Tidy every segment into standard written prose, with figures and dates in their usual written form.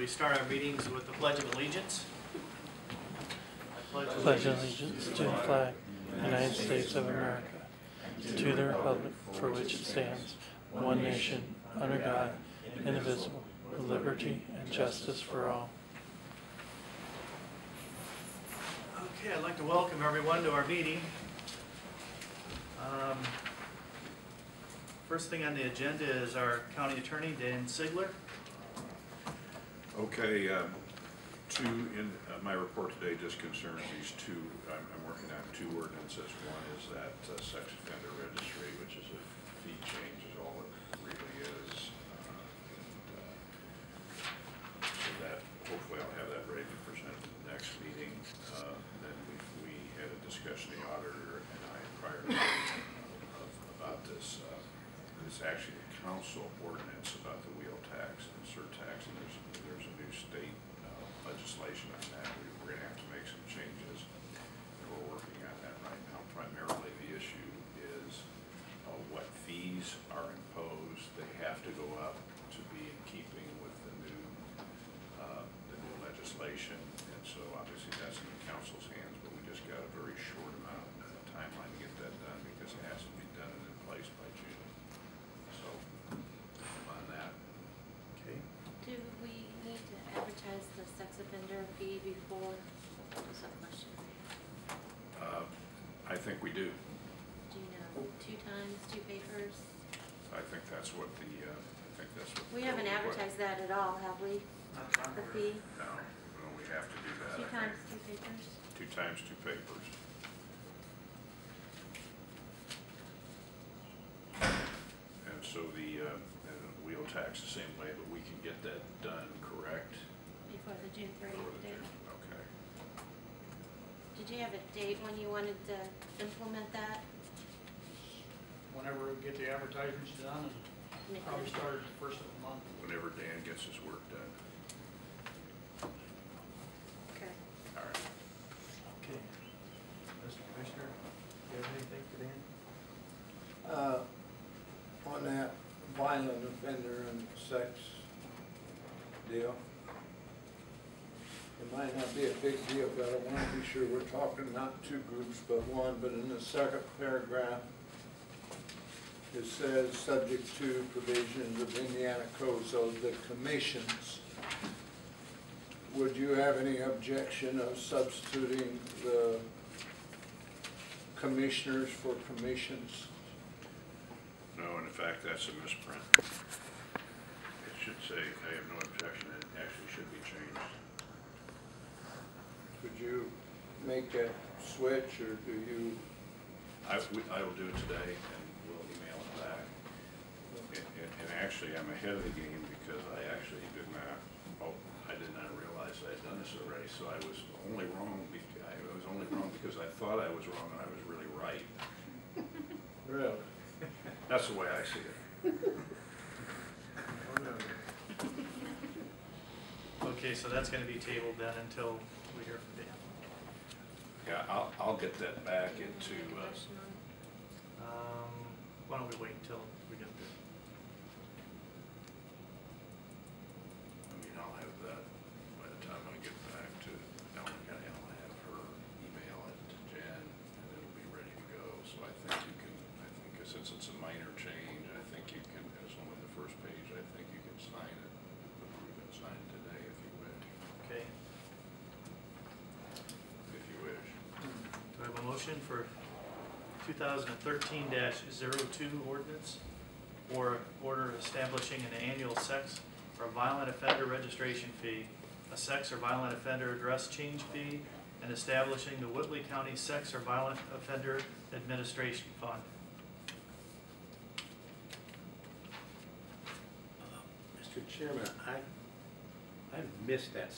we start our meetings with the Pledge of Allegiance. Pledge allegiance to the flag of the United States of America, to the republic for which it stands, one nation, under God, indivisible, with liberty and justice for all. Okay, I'd like to welcome everyone to our meeting. First thing on the agenda is our County Attorney, Dan Sigler. Okay, my report today just concerns these two. I'm working on two ordinances. One is that sex offender registry, which is a fee change, is all it really is. So that hopefully I'll have that ready to present at the next meeting. Then we had a discussion, the auditor and I, prior to about this. It's actually a council ordinance about the wheel tax and surtax, and there's a new state legislation on that. We're going to have to make some changes, and we're working on that right now. Primarily, the issue is what fees are imposed. They have to go up to be in keeping with the new legislation, and so obviously that's in the council's hands. But we just got a very short amount of timeline to get that done because it has to be done and in place by June. So on that. Okay. Do we need to advertise the sex offender fee before? What's that question? I think we do. Do you know, 2 times, 2 papers? I think that's what the. We haven't advertised that at all, have we? The fee? No, we have to do that. 2 times, 2 papers? 2 times 2 papers. And so the wheel tax the same way, but we can get that done, correct? Before the June 30th date. Okay. Did you have a date when you wanted to implement that? Whenever we get the advertisements done, and probably start at the first of the month. Whenever Dan gets his work done. Okay. All right. Okay. Mr. Commissioner, do you have anything for Dan? On that violent offender and sex deal, it might not be a big deal, but I want to be sure we're talking not 2 groups but one. But in the second paragraph, it says subject to provisions of Indiana code, so the commissions. Would you have any objection of substituting the commissioners for commissions? No, and in fact, that's a misprint. It should say, I have no objection, it actually should be changed. Could you make that switch, or do you? I will do it today, and we'll email it back. And actually, I'm ahead of the game because I actually did not realize I had done this already, so I was only wrong. I was only wrong because I thought I was wrong, and I was really right. Really? That's the way I see it. Okay, so that's going to be tabled then until we hear from Dan. Yeah, I'll get that back into. Why don't we wait until we get there? I mean, I'll have that by the time I get back to Ellen County. I'll have her email it to Jen, and it'll be ready to go. So I think you can. I think since it's a minor change, I think you can. It's only the first page. I think you can sign it, approve it, sign it today if you wish. Okay. If you wish. Do I have a motion for 2013-02 ordinance or order establishing an annual sex or violent offender registration fee, a sex or violent offender address change fee, and establishing the Whitley County Sex or Violent Offender Administration Fund? Mr. Chairman, I missed that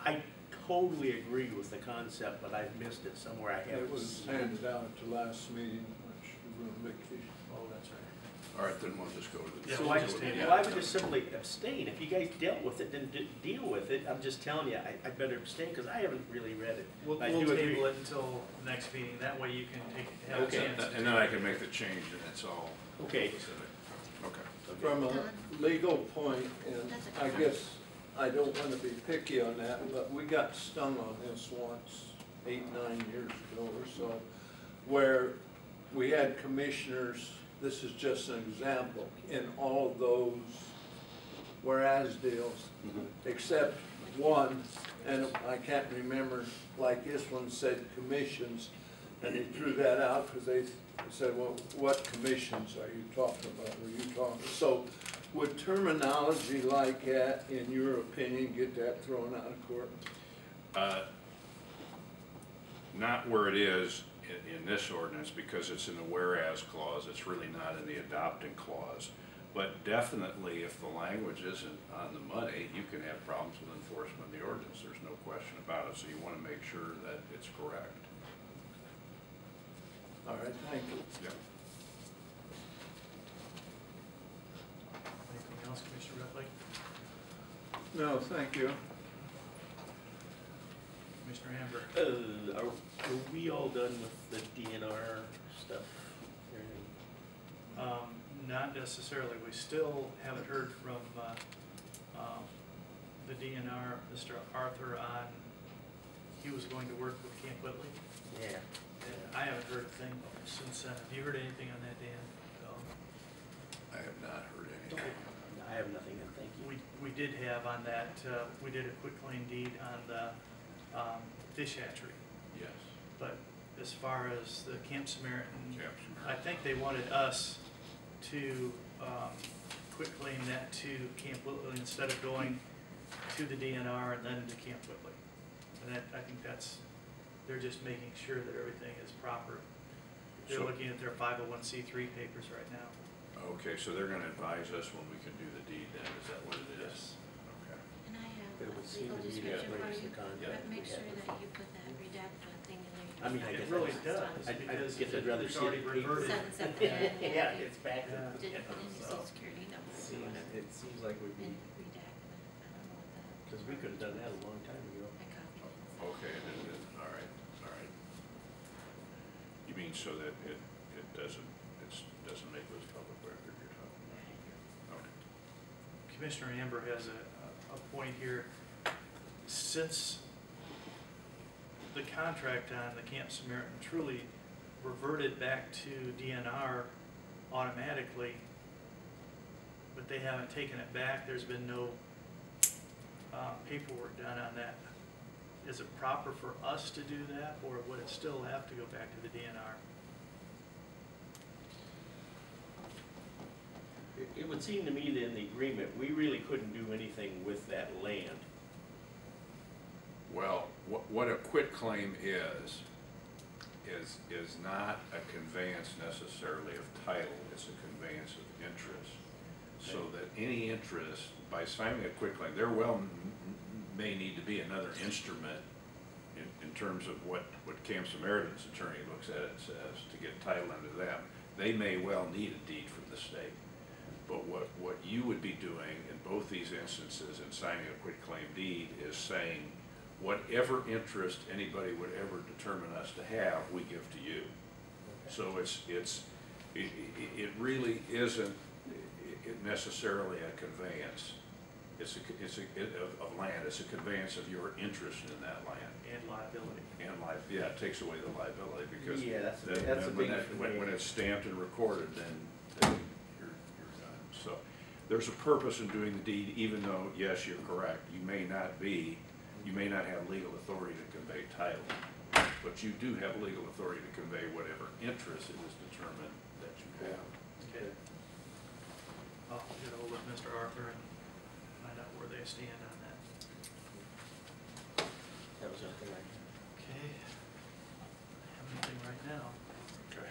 I totally agree with the concept, but I missed it somewhere. It was handed out at the last meeting, which we were on vacation. Oh, that's right. All right, then we'll just go to the. Yeah, So we'll I just table it. well, I would just simply abstain. If you guys dealt with it, then deal with it. I'm just telling you, I better abstain because I haven't really read it. We'll I do agree. table it until next meeting. That way you can have a Okay. chance. to And then I can make the change, and it's all Okay. specific. Okay. From a legal point, and I guess I don't wanna be picky on that, but we got stung on this once, 8, 9 years ago or so, where we had commissioners, this is just an example, in all those whereas deals, except one, and I can't remember, like this one said commissions, and they threw that out because they said, well, what commissions are you talking about? Were you talking? So would terminology like that, in your opinion, get that thrown out of court? Not where it is in this ordinance, because it's in the whereas clause, it's really not in the adopting clause. But definitely, if the language isn't on the money, you can have problems with enforcement of the ordinance, there's no question about it, so you want to make sure that it's correct. All right, thank you. Yeah. Anything else, Commissioner Ruffey? No, thank you. Commissioner Amber? Are we all done with the DNR stuff? Not necessarily. We still haven't heard from the DNR, Mr. Arthur, on, he was going to work with Camp Whitley. Yeah. And I haven't heard a thing since then. Have you heard anything on that, Dan? I have not heard anything. I have nothing, and thank you. We did have on that, we did a quick claim deed on the fish hatchery. Yes. But as far as the Camp Samaritan, Camp Samaritan. I think they wanted us to quit claim that to Camp Whitley instead of going to the DNR and then to Camp Whitley. And that, I think that's, they're just making sure that everything is proper. They're So- looking at their 501c3 papers right now. Okay, so they're gonna advise us when we can do the deed then, is that what it is? Okay. And I have It a would seem legal to me that description for breaks you, the contract but make we sure have. that you put that redacted thing in there. I mean, I It guess really that's- does, I because guess I'd rather it's see already it paper. reverted. Sentence at the end, Yeah, you it's back. Yeah. didn't put in your So- social security number or Seems, whatever, it seems like we'd and be, redacted it, I don't know what that. Because we could have done that a long time ago. I copied it. Okay, then, all right, all right. You mean so that it doesn't make those public record you're talking about? Okay. Commissioner Amber has a point here. Since the contract on the Camp Samaritan truly reverted back to DNR automatically, but they haven't taken it back, there's been no paperwork done on that. Is it proper for us to do that, or would it still have to go back to the DNR? It would seem to me that in the agreement, we really couldn't do anything with that land. Well, what a quitclaim is not a conveyance necessarily of title, it's a conveyance of interest. So that any interest, by signing a quitclaim, there may need to be another instrument in terms of what Camp Samaritan's attorney looks at and says to get title under them. They may well need a deed from the state. But what you would be doing in both these instances in signing a quitclaim deed is saying, whatever interest anybody would ever determine us to have, we give to you. So it really isn't necessarily a conveyance. Of land. It's a conveyance of your interest in that land. And liability. And yeah, it takes away the liability because Yeah, that's a then big when it's stamped and recorded, then you're done. So there's a purpose in doing the deed, even though, yes, you're correct. You may not have legal authority to convey title, but you do have legal authority to convey whatever interest it is determined that you have. Okay. I'll get ahold of Mr. Arthur and find out where they stand on that. That was everything I Okay. I have anything right now. Okay.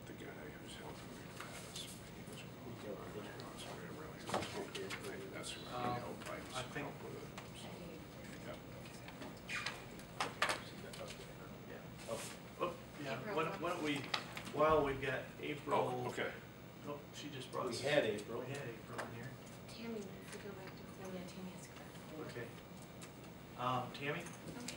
The guy who's helping me with this, he was gone, so I really, that's who I need help, I think- help with it. So, yeah. Yeah. Oh, yeah, April why don't we, while we've got April. Oh, okay. Oh, she just brought us. We had April. We had April in here. Tammy, if we go back to, oh yeah, Tammy is correct. Okay. Tammy? Okay.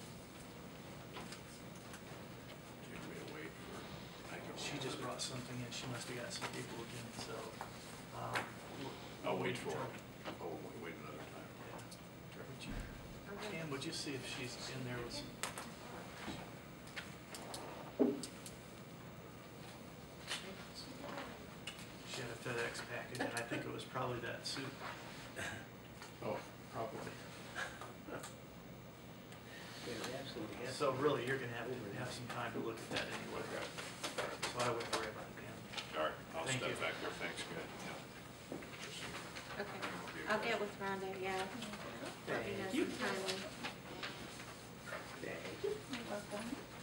she just brought something in, she must have got some people again, so, I'll wait for it. Oh, wait another time. yeah. Would you, Okay. Cam, would you see if she's in there with some? She had a FedEx package, and I think it was probably that suit. Oh, probably. Yeah, we absolutely have. So really, you're gonna have some time to look at that anyway, so I wouldn't worry about it, Dan. All right, I'll Thank step you. back there, thanks, good. Yeah. Okay, I'll get with Rhonda, yeah. Let me know Thank you. some timing. Thank you.